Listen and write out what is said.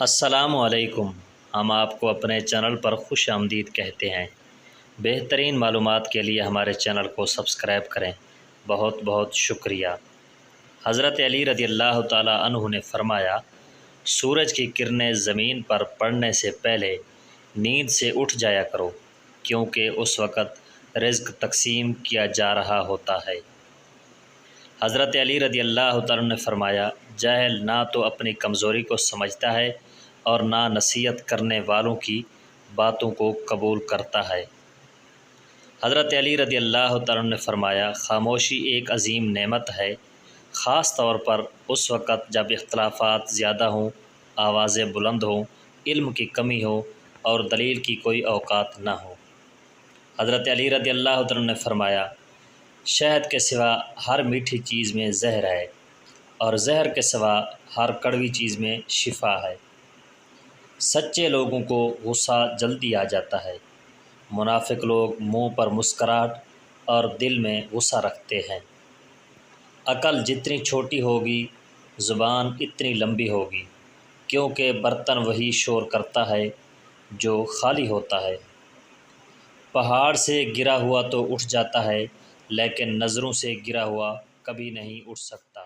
السلام علیکم۔ ہم آپ کو اپنے چینل پر خوش آمدید کہتے ہیں۔ بہترین معلومات کے لیے ہمارے چینل کو سبسکرائب کریں۔ بہت بہت شکریہ۔ حضرت علی رضی اللہ تعالی عنہ نے فرمایا، سورج کی کرنیں زمین پر پڑنے سے پہلے نیند سے اٹھ جایا کرو، کیونکہ اس وقت رزق تقسیم کیا جا رہا ہوتا ہے۔ حضرت علی رضی اللہ تعالیٰ نے فرمایا، جاہل نہ تو اپنی کمزوری کو سمجھتا ہے اور نہ نصیحت کرنے والوں کی باتوں کو قبول کرتا ہے۔ حضرت علی رضی اللہ تعالیٰ نے فرمایا، خاموشی ایک عظیم نعمت ہے، خاص طور پر اس وقت جب اختلافات زیادہ ہوں، آوازیں بلند ہوں، علم کی کمی ہو اور دلیل کی کوئی اوقات نہ ہو۔ حضرت علی رضی اللہ تعالیٰ نے فرمایا، شہد کے سوا ہر میٹھی چیز میں زہر ہے، اور زہر کے سوا ہر کڑوی چیز میں شفا ہے۔ سچے لوگوں کو غصہ جلدی آ جاتا ہے، منافق لوگ منہ پر مسکراہٹ اور دل میں غصہ رکھتے ہیں۔ عقل جتنی چھوٹی ہوگی، زبان اتنی لمبی ہوگی، کیونکہ برتن وہی شور کرتا ہے جو خالی ہوتا ہے۔ پہاڑ سے گرا ہوا تو اٹھ جاتا ہے، لیکن نظروں سے گرا ہوا کبھی نہیں اٹھ سکتا۔